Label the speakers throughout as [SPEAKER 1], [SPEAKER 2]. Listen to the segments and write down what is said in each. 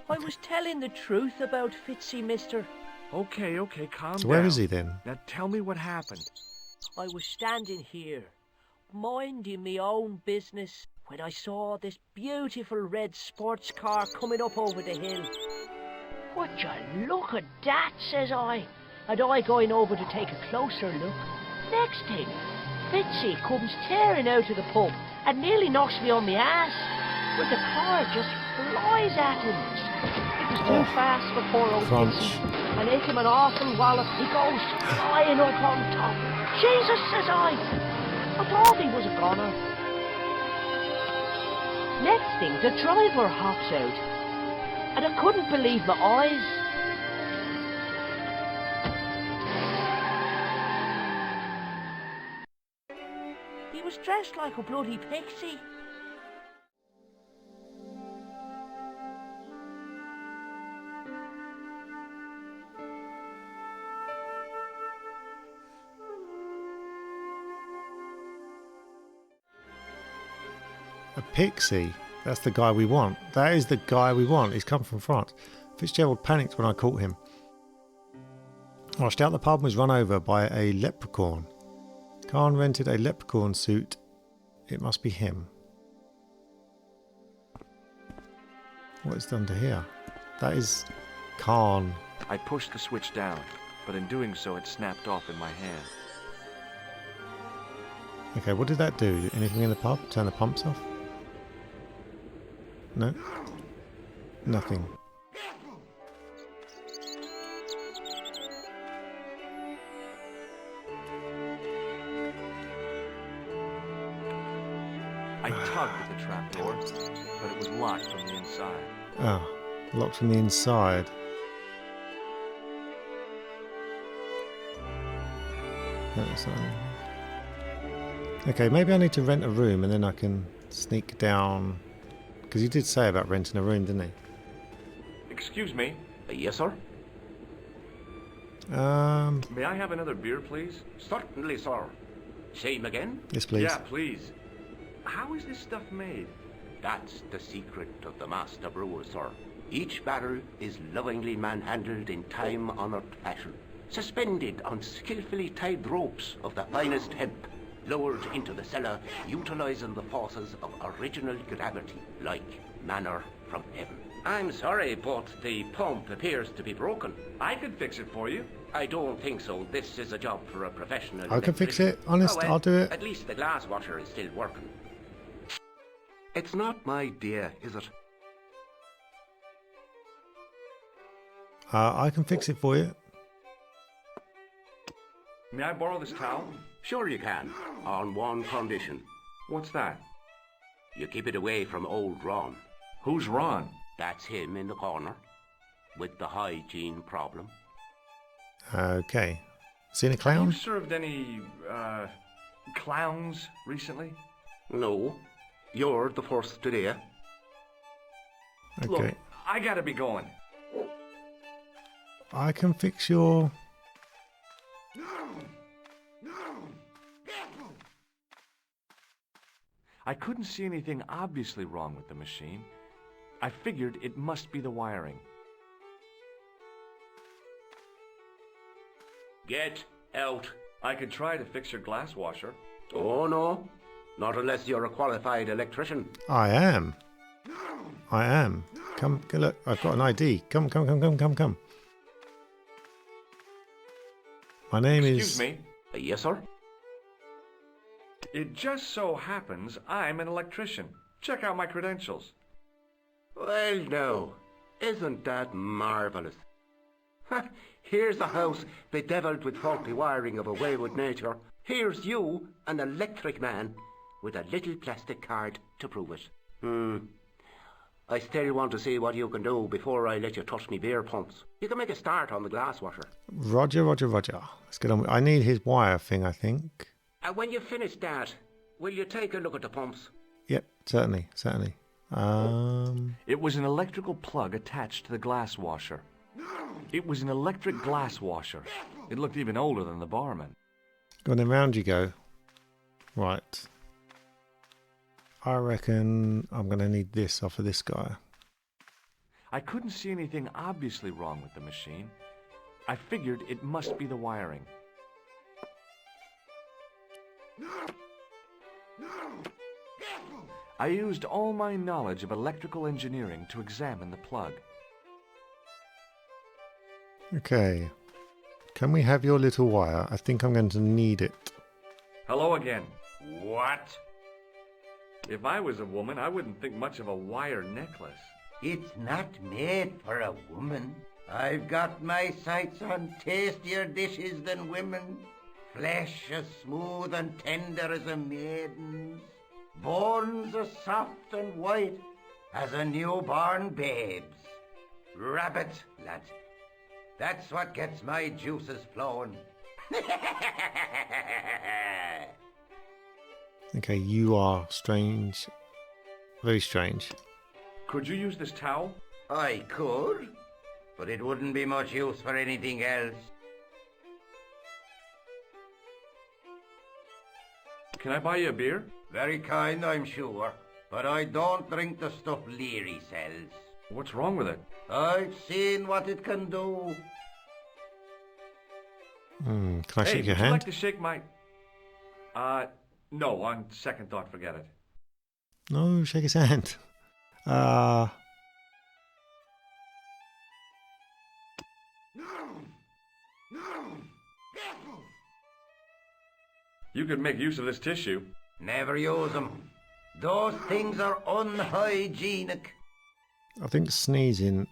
[SPEAKER 1] I was telling the truth about Fitzy, mister.
[SPEAKER 2] Okay, calm down.
[SPEAKER 3] So where is he then?
[SPEAKER 2] Now tell me what happened.
[SPEAKER 1] I was standing here, minding me own business, when I saw this beautiful red sports car coming up over the hill. Would you look at that, says I. And I going over to take a closer look. Next thing, Fitzy comes tearing out of the pub and nearly knocks me on my ass. But the car just flies at him. It was too fast for poor old Fitzy, and hit him an awful wallop. He goes flying up on top. Jesus, says I thought he was a goner. Next thing, the driver hops out, and I couldn't believe my eyes. He was dressed like a bloody pixie.
[SPEAKER 3] A pixie? That's the guy we want. That is the guy we want. He's come from France. Fitzgerald panicked when I caught him. Rushed out the pub and was run over by a leprechaun. Khan rented a leprechaun suit. It must be him. What is done to here? That is Khan.
[SPEAKER 2] I pushed the switch down, but in doing so it snapped off in my hand.
[SPEAKER 3] Okay, what did that do? Anything in the pub? Turn the pumps off? No? Nothing.
[SPEAKER 2] I tugged at the trapdoor, but it was locked from the inside.
[SPEAKER 3] Ah, locked from the inside. No, that's not. Okay, maybe I need to rent a room and then I can sneak down. Because he did say about renting a room, didn't he?
[SPEAKER 2] Excuse me.
[SPEAKER 4] Yes, sir?
[SPEAKER 2] May I have another beer, please?
[SPEAKER 4] Certainly, sir. Same again?
[SPEAKER 3] Yes, please.
[SPEAKER 2] Yeah, please. How is this stuff made?
[SPEAKER 4] That's the secret of the master brewer, sir. Each barrel is lovingly manhandled in time-honored fashion, suspended on skillfully tied ropes of the finest hemp, lowered into the cellar, utilizing the forces of original gravity, like manna from heaven. I'm sorry, but the pump appears to be broken.
[SPEAKER 2] I could fix it for you.
[SPEAKER 4] I don't think so. This is a job for a professional.
[SPEAKER 3] I can fix it.
[SPEAKER 4] electrician.
[SPEAKER 3] Honest,
[SPEAKER 4] Oh, well,
[SPEAKER 3] I'll do it.
[SPEAKER 4] At least the glass washer is still working. It's not my idea, is it?
[SPEAKER 3] I can fix it for you.
[SPEAKER 2] May I borrow this towel?
[SPEAKER 4] Sure you can, on one condition.
[SPEAKER 2] What's that?
[SPEAKER 4] You keep it away from old Ron.
[SPEAKER 2] Who's Ron?
[SPEAKER 4] That's him in the corner, with the hygiene problem.
[SPEAKER 3] Okay. Seen a
[SPEAKER 2] Have you
[SPEAKER 3] clown?
[SPEAKER 2] served any, clowns recently?
[SPEAKER 4] No, you're the first today.
[SPEAKER 3] Okay.
[SPEAKER 2] Look, I gotta be going.
[SPEAKER 3] I can fix your...
[SPEAKER 2] I couldn't see anything obviously wrong with the machine. I figured it must be the wiring.
[SPEAKER 4] Get out.
[SPEAKER 2] I could try to fix your glass washer.
[SPEAKER 4] Oh no, not unless you're a qualified electrician.
[SPEAKER 3] I am. I am. Come, look, I've got an ID. Come. My name
[SPEAKER 2] Excuse
[SPEAKER 3] is...
[SPEAKER 2] me.
[SPEAKER 4] Yes, sir?
[SPEAKER 2] It just so happens I'm an electrician. Check out my credentials.
[SPEAKER 4] Well, no. Isn't that marvellous? Here's a house bedeviled with faulty wiring of a wayward nature. Here's you, an electric man, with a little plastic card to prove it. I still want to see what you can do before I let you touch me beer pumps. You can make a start on the glass washer.
[SPEAKER 3] Roger. Let's get on. I need his wire thing, I think.
[SPEAKER 4] And when you finish that, will you take a look at the pumps?
[SPEAKER 3] Yep, certainly.
[SPEAKER 2] It was an electrical plug attached to the glass washer. It was an electric glass washer. It looked even older than the barman.
[SPEAKER 3] Go on then, round you go. Right. I reckon I'm going to need this off of this guy.
[SPEAKER 2] I couldn't see anything obviously wrong with the machine. I figured it must be the wiring. I used all my knowledge of electrical engineering to examine the plug.
[SPEAKER 3] Okay. Can we have your little wire? I think I'm going to need it.
[SPEAKER 2] Hello again.
[SPEAKER 4] What?
[SPEAKER 2] If I was a woman, I wouldn't think much of a wire necklace.
[SPEAKER 4] It's not made for a woman. I've got my sights on tastier dishes than women. Flesh as smooth and tender as a maiden's. Bones as soft and white as a newborn babe's. Rabbit, lad. That's what gets my juices flowing.
[SPEAKER 3] Okay, you are strange. Very strange.
[SPEAKER 2] Could you use this towel?
[SPEAKER 4] I could, but it wouldn't be much use for anything else.
[SPEAKER 2] Can I buy you a beer?
[SPEAKER 4] Very kind, I'm sure, but I don't drink the stuff Leary sells.
[SPEAKER 2] What's wrong with it?
[SPEAKER 4] I've seen what it can do.
[SPEAKER 3] Can I shake your
[SPEAKER 2] would you
[SPEAKER 3] hand?
[SPEAKER 2] like to shake my... No, on second thought, forget it.
[SPEAKER 3] No, shake his hand.
[SPEAKER 2] You could make use of this tissue.
[SPEAKER 4] Never use them. Those things are unhygienic.
[SPEAKER 3] I think sneezing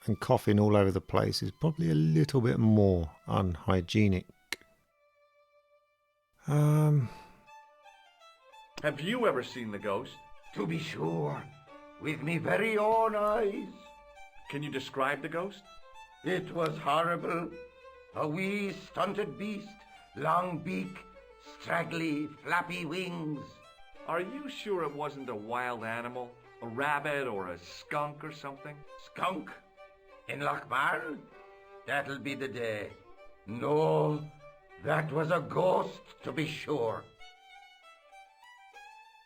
[SPEAKER 3] and coughing all over the place is probably a little bit more unhygienic.
[SPEAKER 2] Have you ever seen the ghost?
[SPEAKER 4] To be sure, with me very own eyes.
[SPEAKER 2] Can you describe the ghost?
[SPEAKER 4] It was horrible. A wee stunted beast, long beak, straggly, flappy wings.
[SPEAKER 2] Are you sure it wasn't a wild animal? A rabbit or a skunk or something?
[SPEAKER 4] Skunk? In Lochmarn? That'll be the day. No, that was a ghost, to be sure.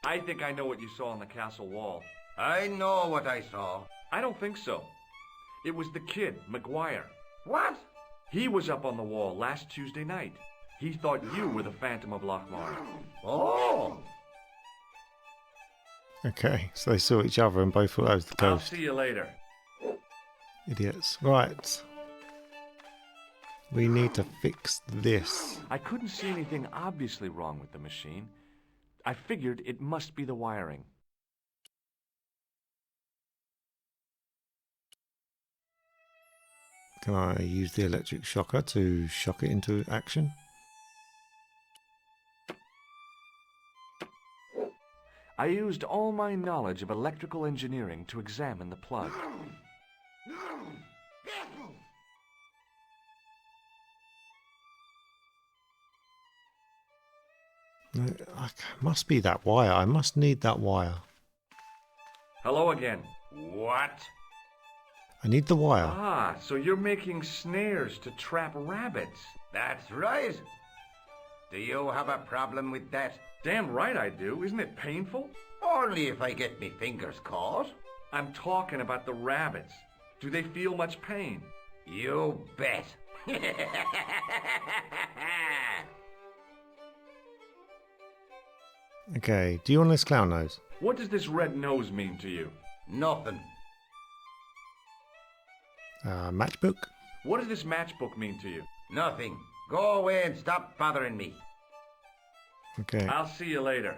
[SPEAKER 2] I think I know what you saw on the castle wall.
[SPEAKER 4] I know what I saw.
[SPEAKER 2] I don't think so. It was the kid, McGuire.
[SPEAKER 4] What?
[SPEAKER 2] He was up on the wall last Tuesday night. He thought you were the Phantom of Lochmar.
[SPEAKER 4] Oh!
[SPEAKER 3] Okay, so they saw each other and both thought that was the
[SPEAKER 2] I'll
[SPEAKER 3] ghost.
[SPEAKER 2] see you later.
[SPEAKER 3] Idiots. Right. We need to fix this.
[SPEAKER 2] I couldn't see anything obviously wrong with the machine. I figured it must be the wiring.
[SPEAKER 3] Can I use the electric shocker to shock it into action?
[SPEAKER 2] I used all my knowledge of electrical engineering to examine the plug.
[SPEAKER 3] No, must be that wire. I must need that wire.
[SPEAKER 2] Hello again.
[SPEAKER 4] What?
[SPEAKER 3] I need the wire.
[SPEAKER 2] Ah, so you're making snares to trap rabbits.
[SPEAKER 4] That's right. Do you have a problem with that?
[SPEAKER 2] Damn right I do. Isn't it painful?
[SPEAKER 4] Only if I get me fingers caught.
[SPEAKER 2] I'm talking about the rabbits. Do they feel much pain?
[SPEAKER 4] You bet.
[SPEAKER 3] Okay, do you want this clown nose?
[SPEAKER 2] What does this red nose mean to you?
[SPEAKER 4] Nothing.
[SPEAKER 3] Matchbook?
[SPEAKER 2] What does this matchbook mean to you?
[SPEAKER 4] Nothing. Go away and stop bothering me.
[SPEAKER 3] Okay,
[SPEAKER 2] I'll see you later.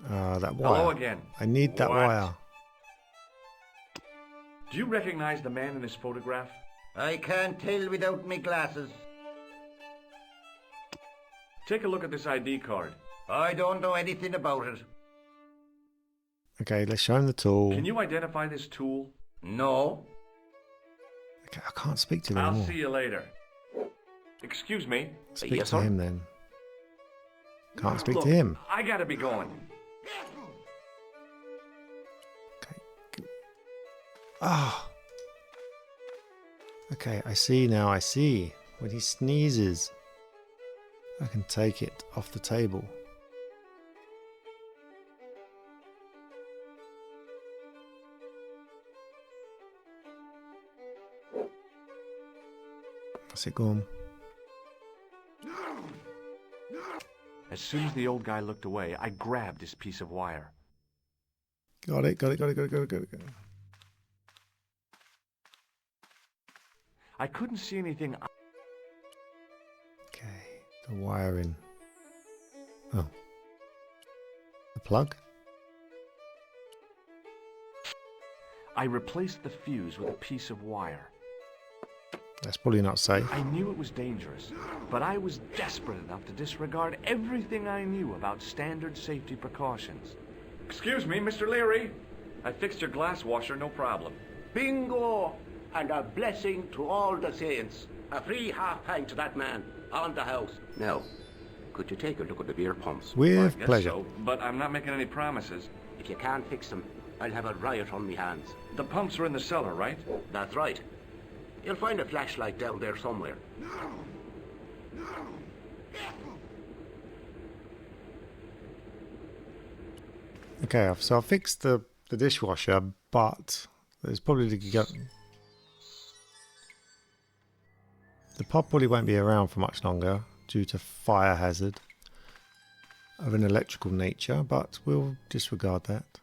[SPEAKER 3] that wire.
[SPEAKER 2] Hello again.
[SPEAKER 3] I need that
[SPEAKER 2] What?
[SPEAKER 3] wire.
[SPEAKER 2] Do you recognize the man in this photograph?
[SPEAKER 4] I can't tell without me glasses.
[SPEAKER 2] Take a look at this ID card.
[SPEAKER 4] I don't know anything about it.
[SPEAKER 3] Okay, let's show him the tool.
[SPEAKER 2] Can you identify this tool?
[SPEAKER 4] No.
[SPEAKER 3] Okay, I can't speak to him
[SPEAKER 2] I'll
[SPEAKER 3] anymore.
[SPEAKER 2] see you later. Excuse me?
[SPEAKER 3] Speak
[SPEAKER 4] Yes,
[SPEAKER 3] to
[SPEAKER 4] sir?
[SPEAKER 3] him then. Can't speak
[SPEAKER 2] Look,
[SPEAKER 3] to him.
[SPEAKER 2] I gotta be going.
[SPEAKER 3] Okay. Ah. Okay, I see now. I see. When he sneezes, I can take it off the table. That's it, go on.
[SPEAKER 2] As soon as the old guy looked away, I grabbed his piece of wire.
[SPEAKER 3] Got it.
[SPEAKER 2] I couldn't see anything.
[SPEAKER 3] Okay, the wiring. Oh. The plug?
[SPEAKER 2] I replaced the fuse with a piece of wire.
[SPEAKER 3] That's probably not safe.
[SPEAKER 2] I knew it was dangerous, but I was desperate enough to disregard everything I knew about standard safety precautions. Excuse me, Mr. Leary. I fixed your glass washer, no problem.
[SPEAKER 4] Bingo! And a blessing to all the saints. A free half-pint to that man on the house. Now, could you take a look at the beer pumps?
[SPEAKER 3] With
[SPEAKER 2] I guess
[SPEAKER 3] pleasure.
[SPEAKER 2] so, but I'm not making any promises.
[SPEAKER 4] If you can't fix them, I'll have a riot on me hands.
[SPEAKER 2] The pumps are in the cellar, right?
[SPEAKER 4] That's right. You'll find a flashlight down there somewhere.
[SPEAKER 3] Okay, so I fixed the dishwasher, but there's probably the pod probably won't be around for much longer due to fire hazard of an electrical nature, but we'll disregard that.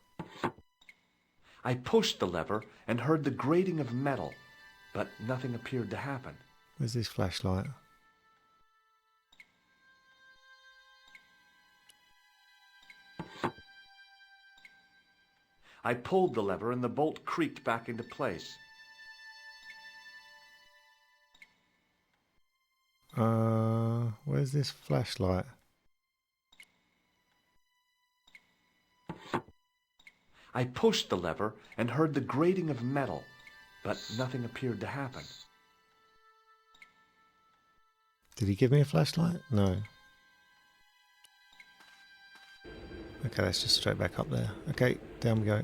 [SPEAKER 2] I pushed the lever and heard the grating of metal, but nothing appeared to happen.
[SPEAKER 3] Where's this flashlight?
[SPEAKER 2] I pulled the lever and the bolt creaked back into place.
[SPEAKER 3] Where's this flashlight?
[SPEAKER 2] I pushed the lever and heard the grating of metal, but nothing appeared to happen.
[SPEAKER 3] Did he give me a flashlight? No. Okay, let's just straight back up there. Okay, down we go.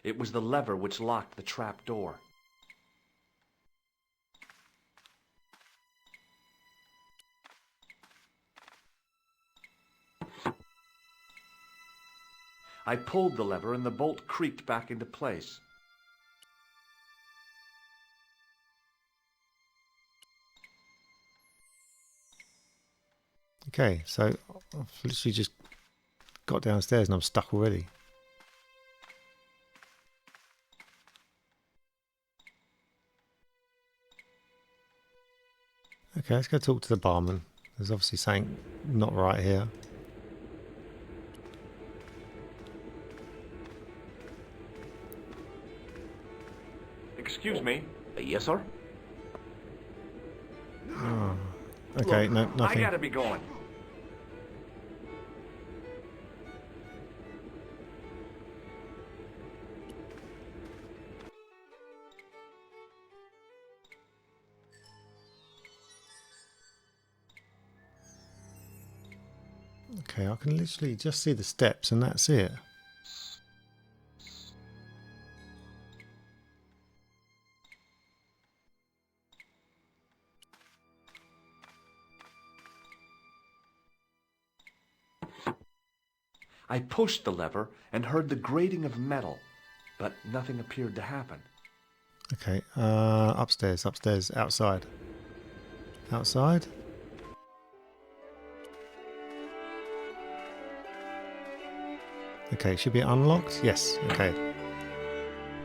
[SPEAKER 2] It was the lever which locked the trap door. I pulled the lever and the bolt creaked back into place.
[SPEAKER 3] Okay, so I've literally just got downstairs and I'm stuck already. Okay, let's go talk to the barman. There's obviously something not right here.
[SPEAKER 2] Excuse me.
[SPEAKER 4] Yes, sir?
[SPEAKER 3] Oh. Okay,
[SPEAKER 2] Look,
[SPEAKER 3] no, nothing.
[SPEAKER 2] I gotta be going.
[SPEAKER 3] Okay, I can literally just see the steps and that's it.
[SPEAKER 2] I pushed the lever and heard the grating of metal, but nothing appeared to happen.
[SPEAKER 3] Okay, upstairs, outside. Outside? Okay, should be unlocked? Yes, okay.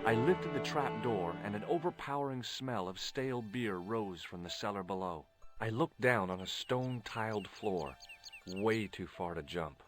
[SPEAKER 2] I lifted the trap door and an overpowering smell of stale beer rose from the cellar below. I looked down on a stone-tiled floor, way too far to jump.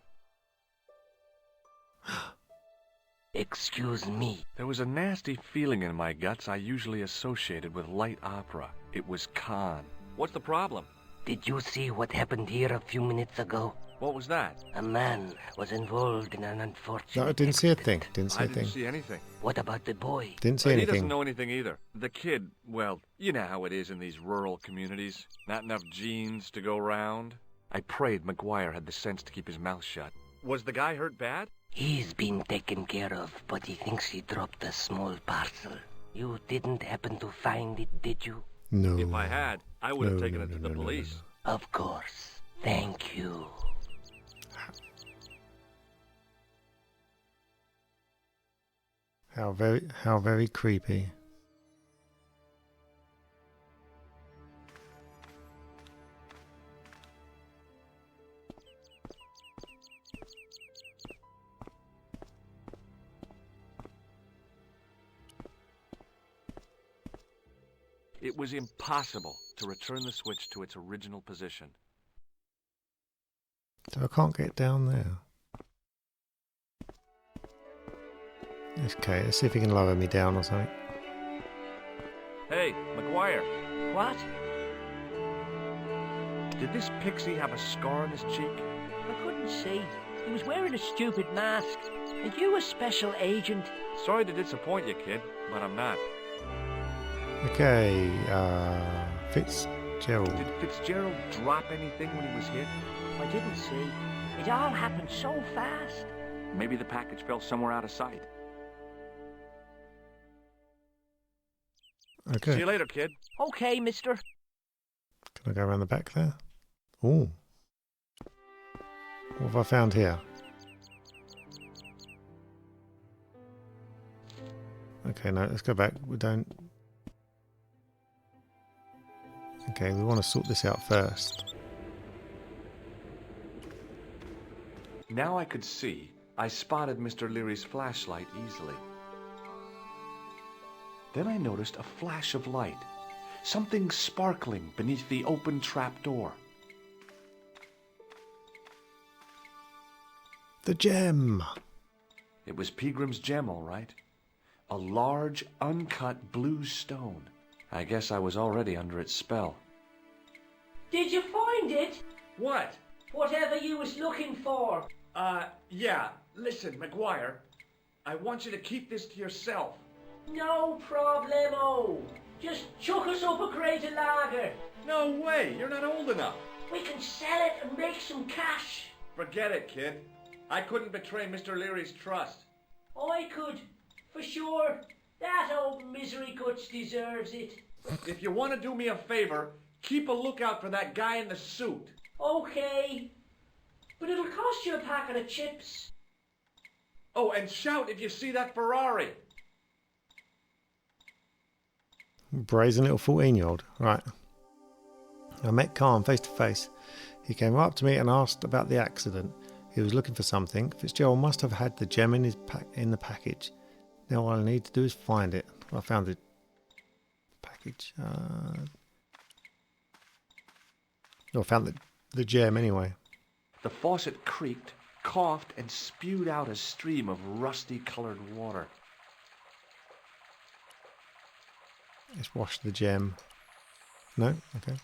[SPEAKER 1] Excuse me.
[SPEAKER 2] There was a nasty feeling in my guts I usually associated with light opera. It was Khan. What's the problem?
[SPEAKER 1] Did you see what happened here a few minutes ago?
[SPEAKER 2] What was that?
[SPEAKER 1] A man was involved in an unfortunate
[SPEAKER 3] No, I didn't see a thing.
[SPEAKER 1] accident.
[SPEAKER 3] Didn't see
[SPEAKER 2] I
[SPEAKER 3] a
[SPEAKER 2] didn't
[SPEAKER 3] thing.
[SPEAKER 2] see anything.
[SPEAKER 1] What about the boy?
[SPEAKER 3] Didn't see
[SPEAKER 2] He doesn't
[SPEAKER 3] anything.
[SPEAKER 2] know anything either. The kid, well, you know how it is in these rural communities. Not enough genes to go round. I prayed McGuire had the sense to keep his mouth shut. Was the guy hurt bad?
[SPEAKER 1] He's been taken care of, but he thinks he dropped a small parcel. You didn't happen to find it, did you?
[SPEAKER 3] No.
[SPEAKER 2] If I had, I would have
[SPEAKER 3] No,
[SPEAKER 2] taken
[SPEAKER 3] no,
[SPEAKER 2] it to
[SPEAKER 3] no,
[SPEAKER 2] the
[SPEAKER 3] no, no,
[SPEAKER 2] police.
[SPEAKER 1] Of course. Thank you.
[SPEAKER 3] How very creepy.
[SPEAKER 2] It was impossible to return the switch to its original position.
[SPEAKER 3] So I can't get down there. Okay, let's see if he can lower me down or something.
[SPEAKER 2] Hey, McGuire,
[SPEAKER 1] What?
[SPEAKER 2] did this pixie have a scar on his cheek?
[SPEAKER 1] I couldn't see. He was wearing a stupid mask. Are you a special agent?
[SPEAKER 2] Sorry to disappoint you, kid, but I'm not.
[SPEAKER 3] Okay, Fitzgerald.
[SPEAKER 2] Did Fitzgerald drop anything when he was hit?
[SPEAKER 1] I didn't see. It all happened so fast.
[SPEAKER 2] Maybe the package fell somewhere out of sight. See
[SPEAKER 3] Okay,
[SPEAKER 2] you later, kid.
[SPEAKER 1] Okay, mister.
[SPEAKER 3] can I go around the back there? Ooh. What have I found here? Okay, no, let's go back. We don't... Okay, we want to sort this out first.
[SPEAKER 2] Now I could see. I spotted Mr. Leary's flashlight easily. Then I noticed a flash of light. Something sparkling beneath the open trapdoor.
[SPEAKER 3] The gem!
[SPEAKER 2] It was Peagram's gem, all right. A large, uncut blue stone. I guess I was already under its spell.
[SPEAKER 1] Did you find it?
[SPEAKER 2] What?
[SPEAKER 1] Whatever you was looking for.
[SPEAKER 2] Yeah. Listen, McGuire. I want you to keep this to yourself.
[SPEAKER 1] No problemo. Just chuck us up a crate of lager.
[SPEAKER 2] No way. You're not old enough.
[SPEAKER 1] We can sell it and make some cash.
[SPEAKER 2] Forget it, kid. I couldn't betray Mr. Leary's trust.
[SPEAKER 1] I could, for sure. That old misery guts deserves it.
[SPEAKER 2] If you want to do me a favor, keep a lookout for that guy in the suit.
[SPEAKER 1] Okay. But it'll cost you a packet of chips.
[SPEAKER 2] Oh, and shout if you see that Ferrari.
[SPEAKER 3] Brazen little 14-year-old. Right. I met Khan face to face. He came right up to me and asked about the accident. He was looking for something. Fitzgerald must have had the gem in the package. Now all I need to do is find it. I found the package. I found the gem anyway.
[SPEAKER 2] The faucet creaked, coughed, and spewed out a stream of rusty-colored water.
[SPEAKER 3] Let's wash the gem. No? Okay.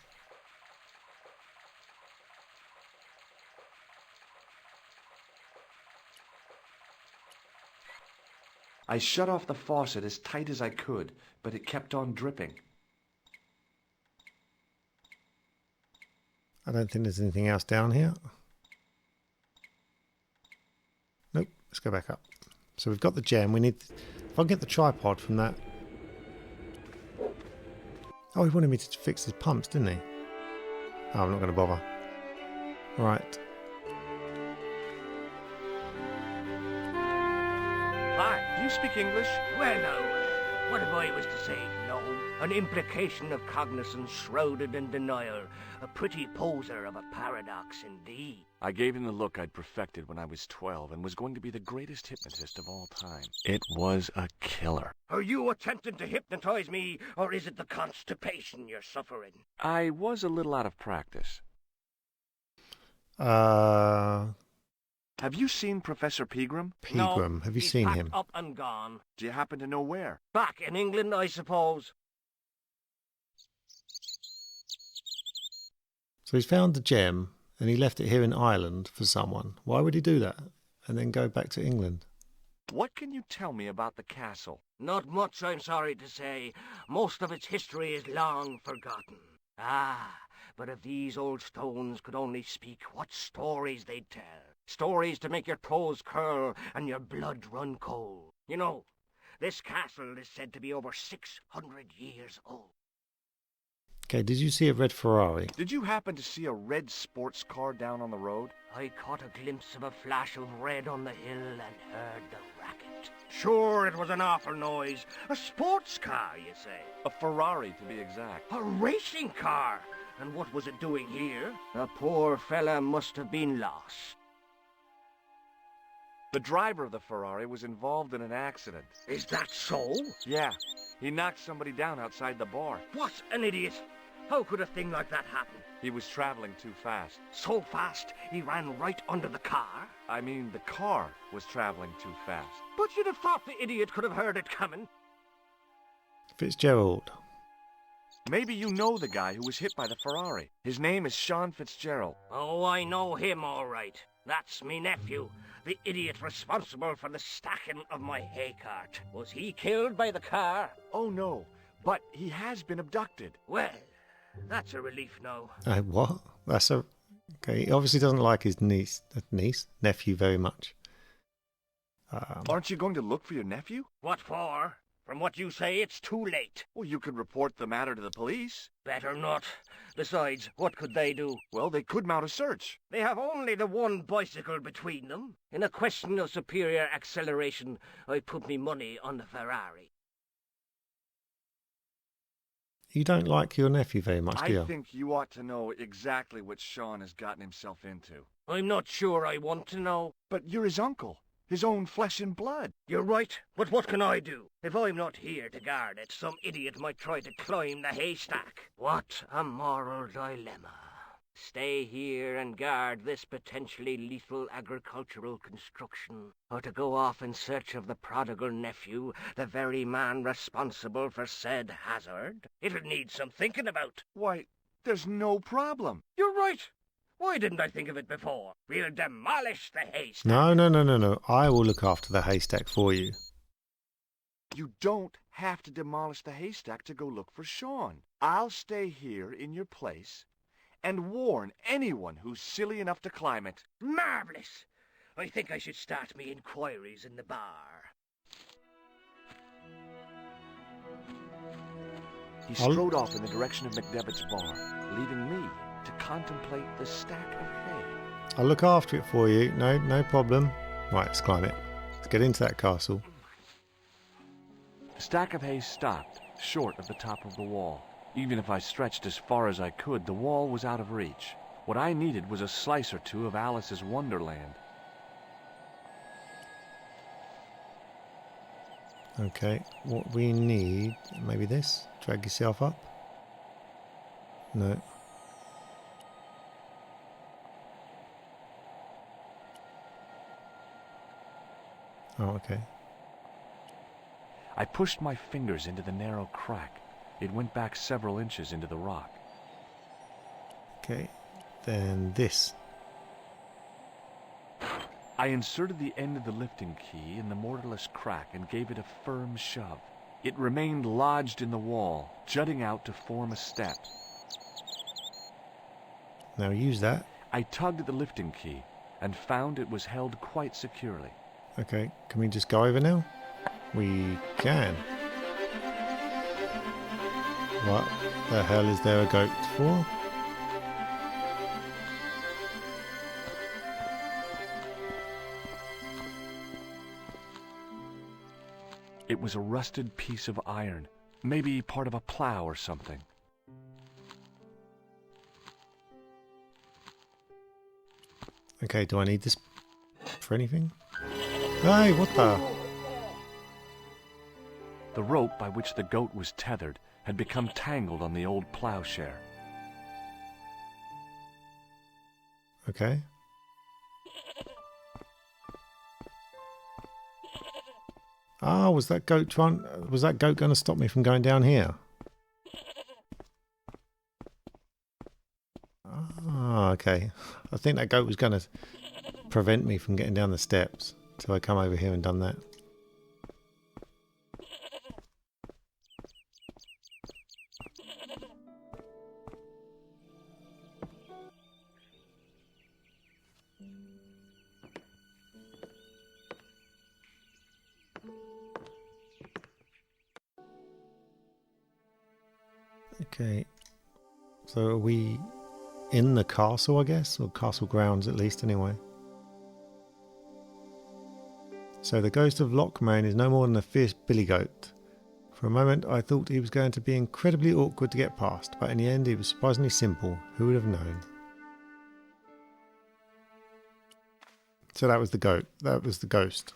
[SPEAKER 2] I shut off the faucet as tight as I could, but it kept on dripping.
[SPEAKER 3] I don't think there's anything else down here. Nope. Let's go back up. So we've got the gem. We need... If I can get the tripod from that... Oh, he wanted me to fix his pumps, didn't he? Oh, I'm not going to bother. Right.
[SPEAKER 2] Hi, do you speak English?
[SPEAKER 1] Well, now, what if I was to say no? An implication of cognizance shrouded in denial. A pretty poser of a paradox indeed.
[SPEAKER 2] I gave him the look I'd perfected when I was 12 and was going to be the greatest hypnotist of all time. It was a killer.
[SPEAKER 1] Are you attempting to hypnotize me, or is it the constipation you're suffering?
[SPEAKER 2] I was a little out of practice.
[SPEAKER 3] Pegram.
[SPEAKER 2] Have you seen Professor Pegram?
[SPEAKER 1] No,
[SPEAKER 3] Have you
[SPEAKER 1] he's
[SPEAKER 3] seen
[SPEAKER 1] packed
[SPEAKER 3] him?
[SPEAKER 1] up and gone.
[SPEAKER 2] Do you happen to know where?
[SPEAKER 1] Back in England, I suppose.
[SPEAKER 3] So he's found the gem and he left it here in Ireland for someone. Why would he do that and then go back to England?
[SPEAKER 2] What can you tell me about the castle?
[SPEAKER 1] Not much, I'm sorry to say. Most of its history is long forgotten. Ah, but if these old stones could only speak, what stories they'd tell. Stories to make your toes curl and your blood run cold. You know, this castle is said to be over 600 years old.
[SPEAKER 3] Okay, did you see a red Ferrari?
[SPEAKER 2] Did you happen to see a red sports car down on the road?
[SPEAKER 1] I caught a glimpse of a flash of red on the hill and heard the racket. Sure, it was an awful noise. A sports car, you say?
[SPEAKER 2] A Ferrari, to be exact.
[SPEAKER 1] A racing car? And what was it doing here? The poor fella must have been lost.
[SPEAKER 2] The driver of the Ferrari was involved in an accident.
[SPEAKER 1] Is that so?
[SPEAKER 2] Yeah, he knocked somebody down outside the bar.
[SPEAKER 1] What an idiot! How could a thing like that happen?
[SPEAKER 2] He was traveling too fast.
[SPEAKER 1] So fast, he ran right under the car?
[SPEAKER 2] I mean, the car was traveling too fast.
[SPEAKER 1] But you'd have thought the idiot could have heard it coming.
[SPEAKER 3] Fitzgerald.
[SPEAKER 2] Maybe you know the guy who was hit by the Ferrari. His name is Sean Fitzgerald.
[SPEAKER 1] Oh, I know him all right. That's me nephew, the idiot responsible for the stacking of my hay cart. Was he killed by the car?
[SPEAKER 2] Oh, no, but he has been abducted.
[SPEAKER 1] Well, that's a relief now.
[SPEAKER 3] What? That's a... Okay, he obviously doesn't like his nephew very much.
[SPEAKER 2] Aren't you going to look for your nephew?
[SPEAKER 1] What for? From what you say, it's too late.
[SPEAKER 2] Well, you could report the matter to the police.
[SPEAKER 1] Better not. Besides, what could they do?
[SPEAKER 2] Well, they could mount a search.
[SPEAKER 1] They have only the one bicycle between them. In a question of superior acceleration, I put me money on the Ferrari.
[SPEAKER 3] You don't like your nephew very much, do you?
[SPEAKER 2] I think you ought to know exactly what Sean has gotten himself into.
[SPEAKER 1] I'm not sure I want to know.
[SPEAKER 2] But you're his uncle. His own flesh and blood.
[SPEAKER 1] You're right, but what can I do? If I'm not here to guard it, some idiot might try to climb the haystack. What a moral dilemma. Stay here and guard this potentially lethal agricultural construction, or to go off in search of the prodigal nephew, the very man responsible for said hazard? It'll need some thinking about.
[SPEAKER 2] Why, there's no problem.
[SPEAKER 1] You're right. Why didn't I think of it before? We'll demolish the haystack.
[SPEAKER 3] No. I will look after the haystack for you.
[SPEAKER 2] You don't have to demolish the haystack to go look for Sean. I'll stay here in your place and warn anyone who's silly enough to climb it.
[SPEAKER 1] Marvellous! I think I should start me inquiries in the bar.
[SPEAKER 2] He strode off in the direction of McDevitt's bar, leaving me to contemplate the stack of hay.
[SPEAKER 3] I'll look after it for you. No problem. Right, let's climb it. Let's get into that castle.
[SPEAKER 2] The stack of hay stopped, short of the top of the wall. Even if I stretched as far as I could, the wall was out of reach. What I needed was a slice or two of Alice's Wonderland.
[SPEAKER 3] Okay, what we need... Maybe this? Drag yourself up? No. Oh, okay.
[SPEAKER 2] I pushed my fingers into the narrow crack. It went back several inches into the rock.
[SPEAKER 3] Okay, then this.
[SPEAKER 2] I inserted the end of the lifting key in the mortarless crack and gave it a firm shove. It remained lodged in the wall, jutting out to form a step.
[SPEAKER 3] Now use that.
[SPEAKER 2] I tugged at the lifting key and found it was held quite securely.
[SPEAKER 3] Okay, can we just go over now? We can. What the hell is there a goat for?
[SPEAKER 2] It was a rusted piece of iron, maybe part of a plow or something.
[SPEAKER 3] Okay, do I need this for anything? Hey, what the?
[SPEAKER 2] The rope by which the goat was tethered had become tangled on the old plowshare.
[SPEAKER 3] Okay. Ah, was that goat going to stop me from going down here? Ah, okay. I think that goat was going to prevent me from getting down the steps. So I come over here and done that. Okay, So are we in the castle, I guess? Or castle grounds at least, anyway. So the ghost of Lockmane is no more than a fierce billy goat. For a moment I thought he was going to be incredibly awkward to get past, but in the end he was surprisingly simple. Who would have known? So that was the goat. That was the ghost.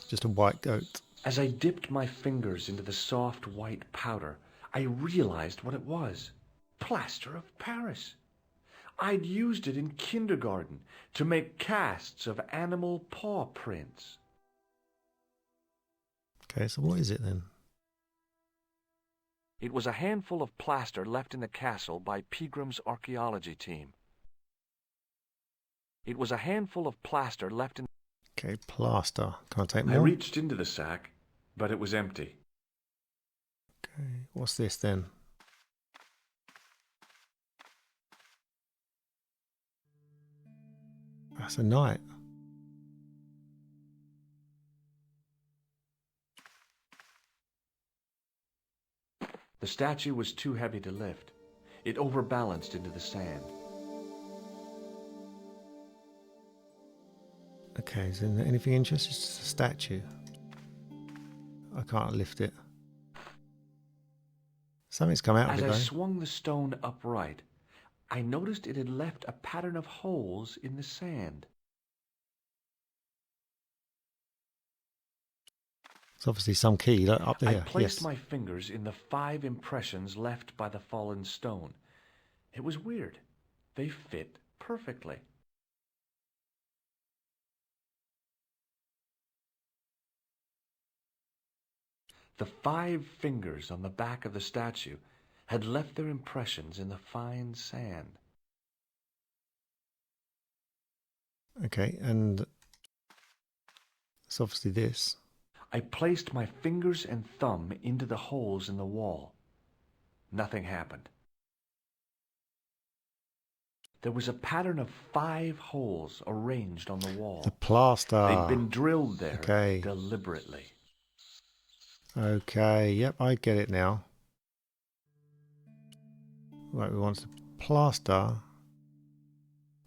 [SPEAKER 3] Just a white goat.
[SPEAKER 2] As I dipped my fingers into the soft white powder, I realized what it was. Plaster of Paris. I'd used it in kindergarten to make casts of animal paw prints.
[SPEAKER 3] Okay, so what is it then?
[SPEAKER 2] It was a handful of plaster left in the castle by Pegram's archaeology team. It was a handful of plaster left in...
[SPEAKER 3] Okay, plaster. Can I take
[SPEAKER 2] I
[SPEAKER 3] more?
[SPEAKER 2] reached into the sack, but it was empty.
[SPEAKER 3] Okay, what's this then? That's a knight.
[SPEAKER 2] The statue was too heavy to lift. It overbalanced into the sand.
[SPEAKER 3] Okay, is there anything interesting? It's just a statue. I can't lift it. Something's come out of
[SPEAKER 2] As
[SPEAKER 3] it
[SPEAKER 2] I
[SPEAKER 3] though.
[SPEAKER 2] swung the stone upright, I noticed it had left a pattern of holes in the sand.
[SPEAKER 3] It's obviously some key up there.
[SPEAKER 2] I placed
[SPEAKER 3] Yes.
[SPEAKER 2] my fingers in the 5 impressions left by the fallen stone. It was weird. They fit perfectly. The 5 fingers on the back of the statue had left their impressions in the fine sand.
[SPEAKER 3] Okay, and it's obviously this.
[SPEAKER 2] I placed my fingers and thumb into the holes in the wall. Nothing happened. There was a pattern of 5 holes arranged on the wall.
[SPEAKER 3] The plaster.
[SPEAKER 2] They'd been drilled there
[SPEAKER 3] Okay.
[SPEAKER 2] deliberately.
[SPEAKER 3] Okay, yep, I get it now. Right, we want to plaster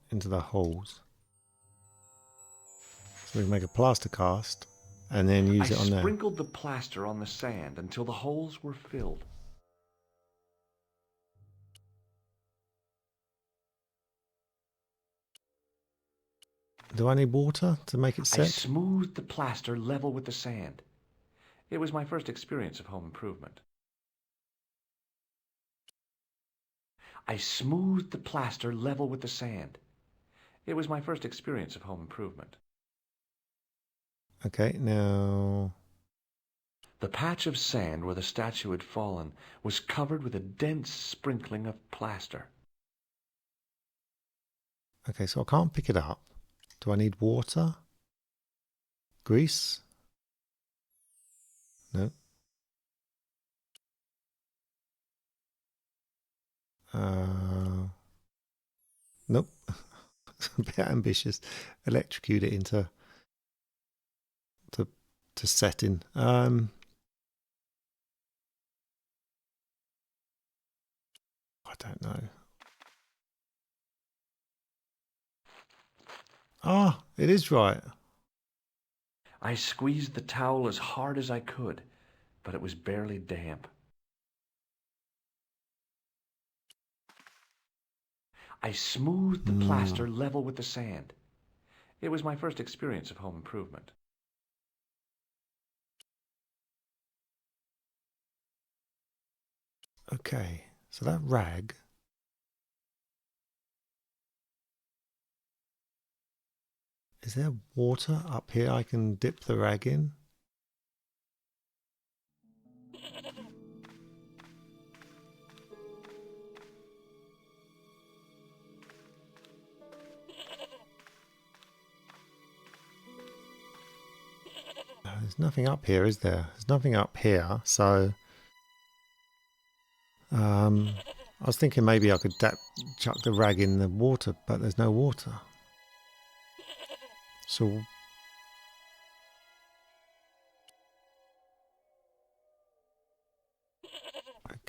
[SPEAKER 3] into the holes. So we can make a plaster cast and then use it on
[SPEAKER 2] I
[SPEAKER 3] there.
[SPEAKER 2] sprinkled the plaster on the sand until the holes were filled.
[SPEAKER 3] Do I need water to make it
[SPEAKER 2] I
[SPEAKER 3] set?
[SPEAKER 2] smoothed the plaster level with the sand. It was my first experience of home improvement. I smoothed the plaster level with the sand. It was my first experience of home improvement.
[SPEAKER 3] Okay, now...
[SPEAKER 2] The patch of sand where the statue had fallen was covered with a dense sprinkling of plaster.
[SPEAKER 3] Okay, so I can't pick it up. Do I need water? Grease? No. Nope. It's a bit ambitious. Electrocute it into to setting. I don't know. Ah, it is right.
[SPEAKER 2] I squeezed the towel as hard as I could, but it was barely damp. I smoothed the plaster level with the sand. It was my first experience of home improvement.
[SPEAKER 3] Okay, so that rag. Is there water up here I can dip the rag in? There's nothing up here, is there? There's nothing up here, so... I was thinking maybe I could chuck the rag in the water, but there's no water. So...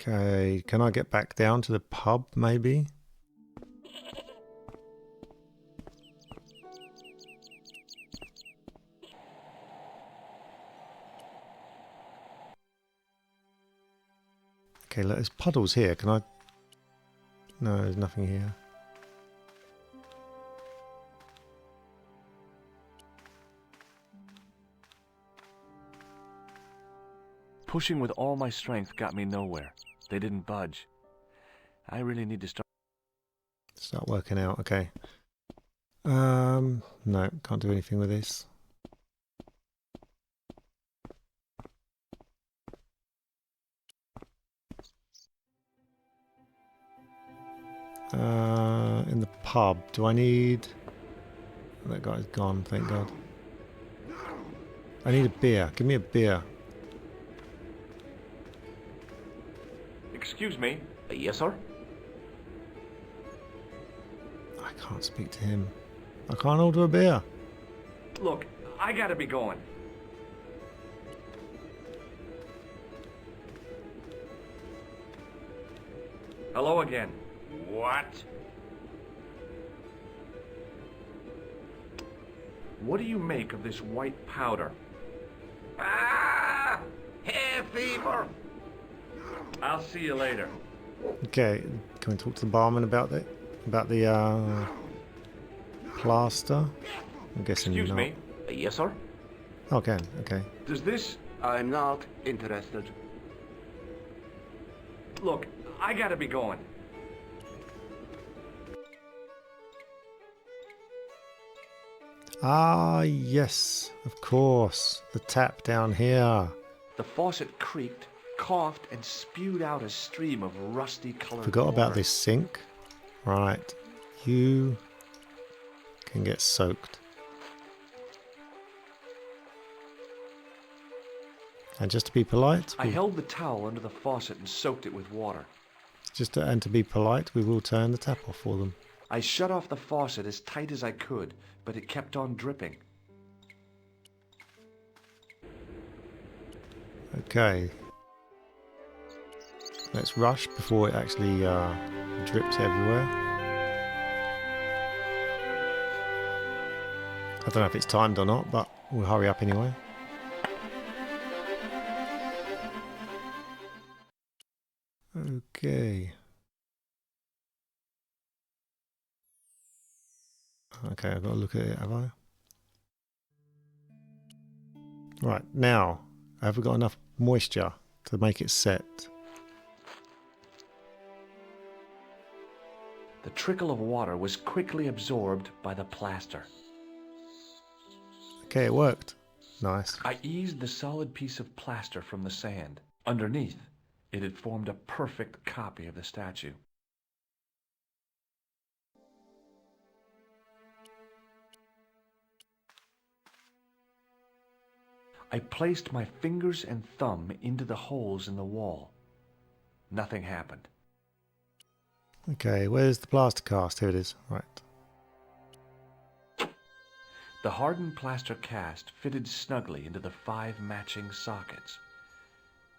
[SPEAKER 3] Okay, can I get back down to the pub, maybe? Okay, look, there's puddles here. Can I... No, there's nothing here.
[SPEAKER 2] Pushing with all my strength got me nowhere. They didn't budge. I really need to
[SPEAKER 3] Start working out, okay. No, can't do anything with this. In the pub, do I need... That guy's gone, thank God. I need a beer. Give me a beer.
[SPEAKER 2] Excuse me.
[SPEAKER 4] Yes, sir?
[SPEAKER 3] I can't speak to him. I can't order a beer.
[SPEAKER 2] Look, I gotta be going. Hello again.
[SPEAKER 4] What?
[SPEAKER 2] What do you make of this white powder?
[SPEAKER 4] Ah! Hay fever!
[SPEAKER 2] I'll see you later.
[SPEAKER 3] Okay, can we talk to the barman about the plaster? I'm guessing
[SPEAKER 2] Excuse
[SPEAKER 3] not.
[SPEAKER 2] me.
[SPEAKER 4] Yes, sir?
[SPEAKER 3] Okay, okay.
[SPEAKER 2] Does this...
[SPEAKER 4] I'm not interested.
[SPEAKER 2] Look, I gotta be going.
[SPEAKER 3] Ah, yes, of course. The tap down here.
[SPEAKER 2] The faucet creaked, coughed, and spewed out a stream of rusty colored
[SPEAKER 3] Forgot about
[SPEAKER 2] water.
[SPEAKER 3] this sink. Right. You can get soaked. And just to be polite,
[SPEAKER 2] I held the towel under the faucet and soaked it with water.
[SPEAKER 3] and to be polite, we will turn the tap off for them.
[SPEAKER 2] I shut off the faucet as tight as I could, but it kept on dripping.
[SPEAKER 3] Okay. Let's rush before it actually drips everywhere. I don't know if it's timed or not, but we'll hurry up anyway. Okay. Okay, I've got to look at it, have I? Right, now, have we got enough moisture to make it set?
[SPEAKER 2] The trickle of water was quickly absorbed by the plaster.
[SPEAKER 3] Okay, it worked. Nice.
[SPEAKER 2] I eased the solid piece of plaster from the sand. Underneath, it had formed a perfect copy of the statue. I placed my fingers and thumb into the holes in the wall. Nothing happened.
[SPEAKER 3] Okay, where's the plaster cast? Here it is. Right.
[SPEAKER 2] The hardened plaster cast fitted snugly into the 5 matching sockets.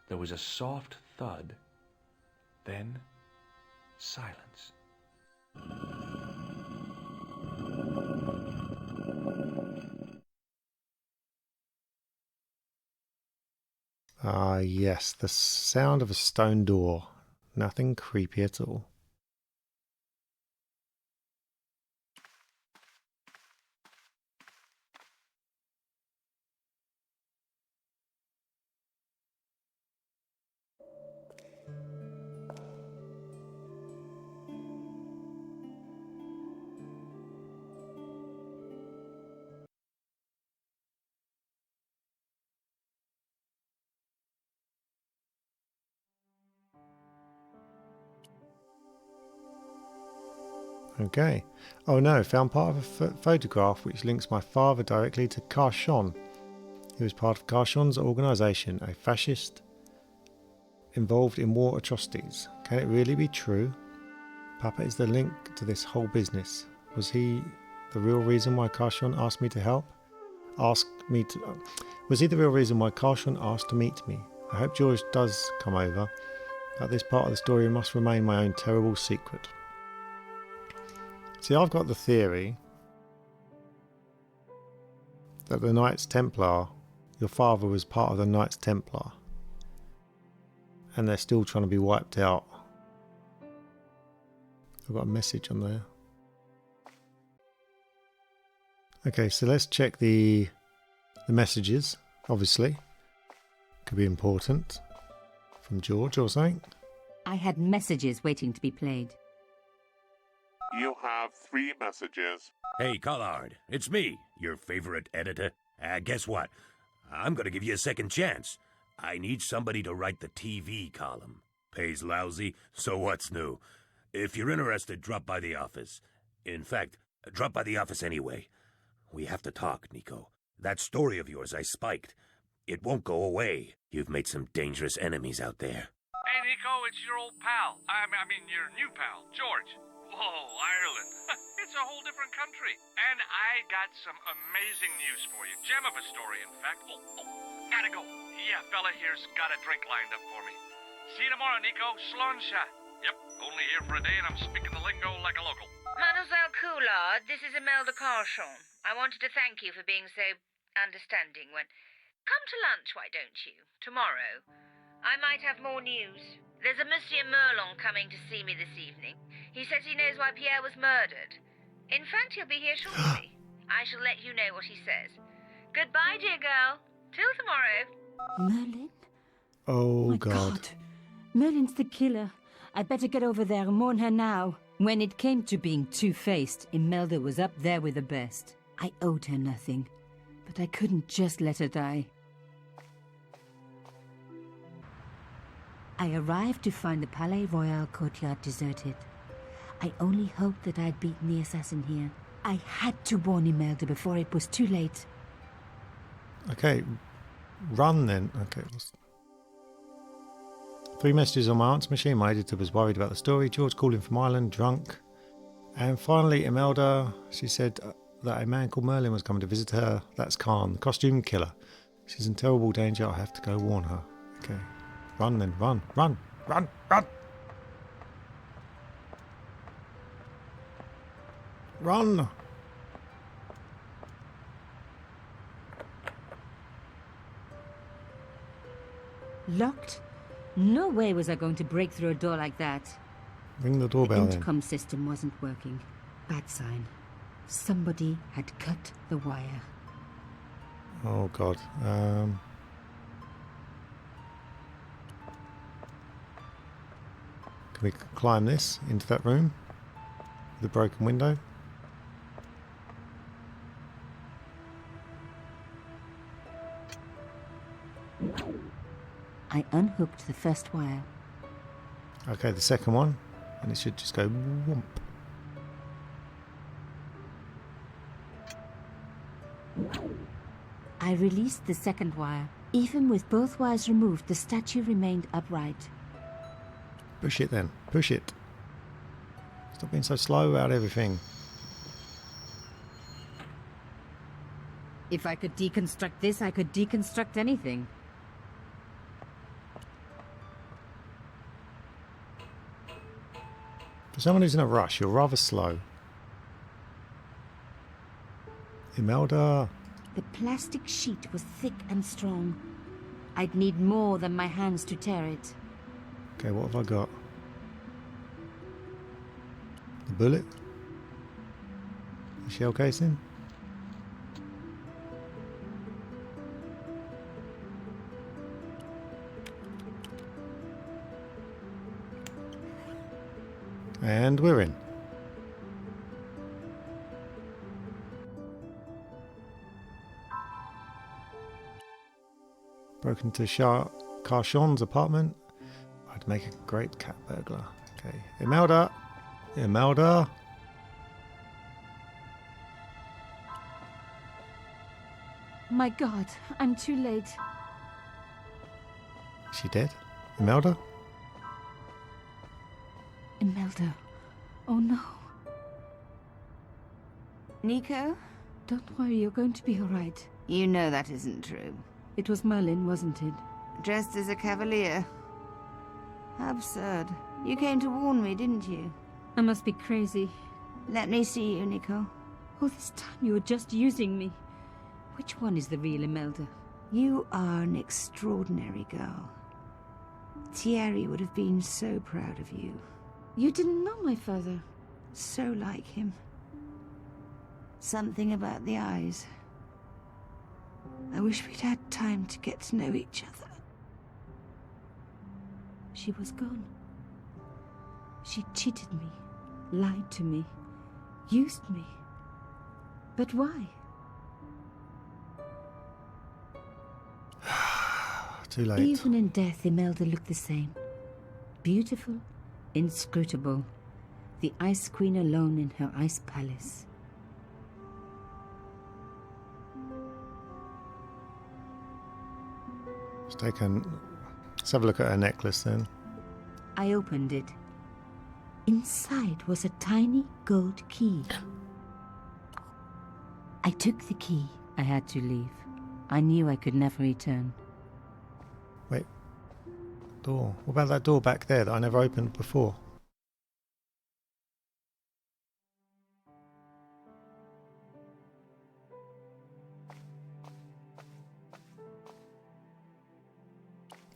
[SPEAKER 2] There was a soft thud, then silence.
[SPEAKER 3] Ah, yes, the sound of a stone door. Nothing creepy at all. Okay. Oh no, found part of a photograph which links my father directly to Karshon. He was part of Karshon's organisation, a fascist involved in war atrocities. Can it really be true? Papa is the link to this whole business. Was he the real reason why Karshon asked me to help? Was he the real reason why Karshon asked to meet me? I hope George does come over. But this part of the story must remain my own terrible secret. See, I've got the theory that the Knights Templar, your father was part of the Knights Templar, and they're still trying to be wiped out. I've got a message on there. Okay, so let's check the messages, obviously. Could be important. From George or something.
[SPEAKER 5] I had messages waiting to be played.
[SPEAKER 6] You have 3 messages.
[SPEAKER 7] Hey, Collard, it's me, your favorite editor. Guess what? I'm gonna give you a second chance. I need somebody to write the TV column. Pays lousy, so what's new? If you're interested, drop by the office. In fact, drop by the office anyway. We have to talk, Nico. That story of yours I spiked. It won't go away. You've made some dangerous enemies out there.
[SPEAKER 2] Hey, Nico, it's your old pal. I mean, your new pal, George. Whoa, Ireland. It's a whole different country. And I got some amazing news for you. Gem of a story, in fact. Oh, gotta go. Yeah, fella here's got a drink lined up for me. See you tomorrow, Nico. Slàinte. Yep, only here for a day and I'm speaking the lingo like a local.
[SPEAKER 8] Mademoiselle Coulard, this is Imelda Carchon. I wanted to thank you for being so understanding when... Come to lunch, why don't you? Tomorrow. I might have more news. There's a Monsieur Merlon coming to see me this evening. He says he knows why Pierre was murdered. In fact, he'll be here shortly. I shall let you know what he says. Goodbye, dear girl. Till tomorrow.
[SPEAKER 5] Merlin?
[SPEAKER 3] Oh,
[SPEAKER 5] My
[SPEAKER 3] God.
[SPEAKER 5] Merlin's the killer. I'd better get over there and warn her now. When it came to being two-faced, Imelda was up there with the best. I owed her nothing, but I couldn't just let her die. I arrived to find the Palais Royal courtyard deserted. I only hoped that I'd beaten the assassin here. I had to warn Imelda before it was too late.
[SPEAKER 3] Okay, run then. Okay. 3 messages on my answer machine. My editor was worried about the story. George calling from Ireland, drunk. And finally, Imelda, she said that a man called Merlin was coming to visit her. That's Khan, the costume killer. She's in terrible danger. I have to go warn her. Okay. Run then. Run. Run. Run. Run. Run.
[SPEAKER 5] Locked? No way was I going to break through a door like that.
[SPEAKER 3] Ring the
[SPEAKER 5] The
[SPEAKER 3] doorbell then.
[SPEAKER 5] intercom system wasn't working. Bad sign. Somebody had cut the wire.
[SPEAKER 3] Oh, God. Can we climb this into that room? The broken window?
[SPEAKER 5] I unhooked the first wire.
[SPEAKER 3] Okay, the second one. And it should just go whoomp.
[SPEAKER 5] I released the second wire. Even with both wires removed, the statue remained upright.
[SPEAKER 3] Push it then. Push it. Stop being so slow about everything.
[SPEAKER 5] If I could deconstruct this, I could deconstruct anything.
[SPEAKER 3] For someone who's in a rush, you're rather slow. Imelda.
[SPEAKER 5] The plastic sheet was thick and strong. I'd need more than my hands to tear it.
[SPEAKER 3] Okay, what have I got? The bullet? The shell casing? And we're in. Broken into Carchon's apartment. I'd make a great cat burglar. Okay. Imelda! Imelda!
[SPEAKER 5] My God, I'm too late.
[SPEAKER 3] Is she dead? Imelda?
[SPEAKER 5] Imelda. Oh no.
[SPEAKER 8] Nico?
[SPEAKER 5] Don't worry, you're going to be all right.
[SPEAKER 8] You know that isn't true.
[SPEAKER 5] It was Merlin, wasn't it?
[SPEAKER 8] Dressed as a cavalier.
[SPEAKER 9] How absurd. You came to warn me, didn't you?
[SPEAKER 5] I must be crazy.
[SPEAKER 9] Let me see you, Nico.
[SPEAKER 5] All this time you were just using me. Which one is the real Imelda?
[SPEAKER 9] You are an extraordinary girl. Thierry would have been so proud of you.
[SPEAKER 5] You didn't know my father.
[SPEAKER 9] So like him. Something about the eyes. I wish we'd had time to get to know each other.
[SPEAKER 5] She was gone. She cheated me, lied to me, used me. But why?
[SPEAKER 3] Too late.
[SPEAKER 5] Even in death, Imelda looked the same. Beautiful, inscrutable. The Ice Queen alone in her ice palace.
[SPEAKER 3] Let's have a look at her necklace then.
[SPEAKER 5] I opened it. Inside was a tiny gold key. I took the key. I had to leave. I knew I could never return.
[SPEAKER 3] Wait. Door. What about that door back there that I never opened before?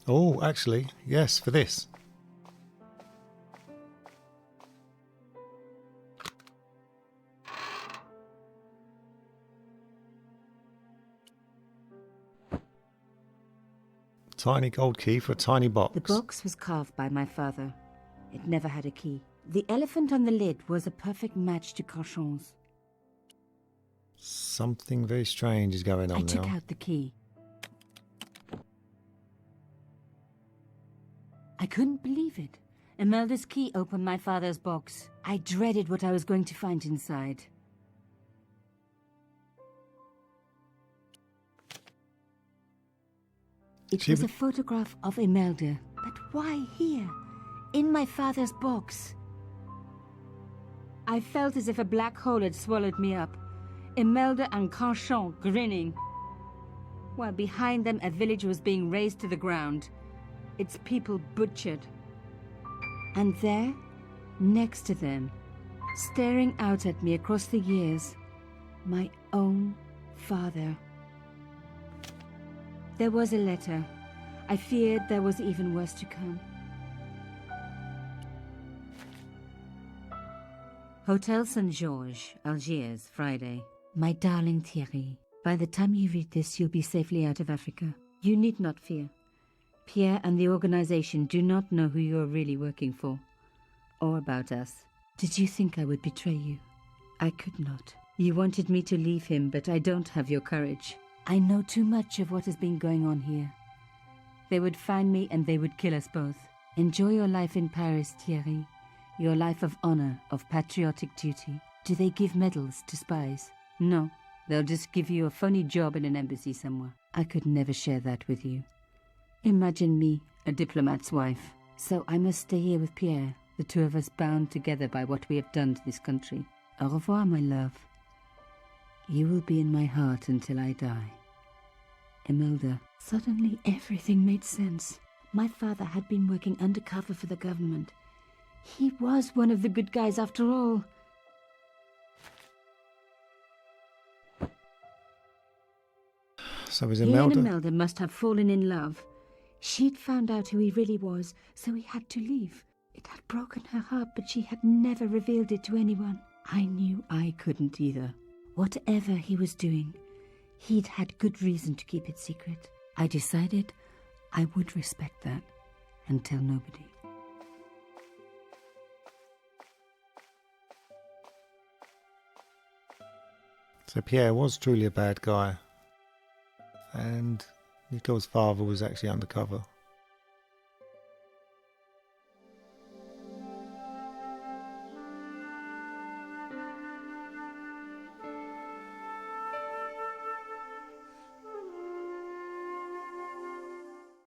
[SPEAKER 3] Oh, actually, yes, for this. Tiny gold key for a tiny box.
[SPEAKER 5] The box was carved by my father. It never had a key. The elephant on the lid was a perfect match to Carchon's.
[SPEAKER 3] Something very strange is going on
[SPEAKER 5] I
[SPEAKER 3] now.
[SPEAKER 5] took out the key. I couldn't believe it. Imelda's key opened my father's box. I dreaded what I was going to find inside. It was a photograph of Imelda. But why here? In my father's box? I felt as if a black hole had swallowed me up. Imelda and Carchon grinning. While behind them a village was being razed to the ground. Its people butchered. And there, next to them, staring out at me across the years, my own father. There was a letter. I feared there was even worse to come. Hotel St. Georges, Algiers, Friday. My darling Thierry, by the time you read this, you'll be safely out of Africa. You need not fear. Pierre and the organization do not know who you are really working for, or about us. Did you think I would betray you? I could not. You wanted me to leave him, but I don't have your courage. I know too much of what has been going on here. They would find me and they would kill us both. Enjoy your life in Paris, Thierry. Your life of honor, of patriotic duty. Do they give medals to spies? No, they'll just give you a phony job in an embassy somewhere. I could never share that with you. Imagine me, a diplomat's wife. So I must stay here with Pierre, the two of us bound together by what we have done to this country. Au revoir, my love. You will be in my heart until I die. Imelda. Suddenly everything made sense. My father had been working undercover for the government. He was one of the good guys after all.
[SPEAKER 3] So is
[SPEAKER 5] He
[SPEAKER 3] Imelda?
[SPEAKER 5] and Imelda must have fallen in love. She'd found out who he really was, so he had to leave. It had broken her heart, but she had never revealed it to anyone. I knew I couldn't either. Whatever he was doing, he'd had good reason to keep it secret. I decided I would respect that and tell nobody.
[SPEAKER 3] So Pierre was truly a bad guy. And Nico's father was actually undercover.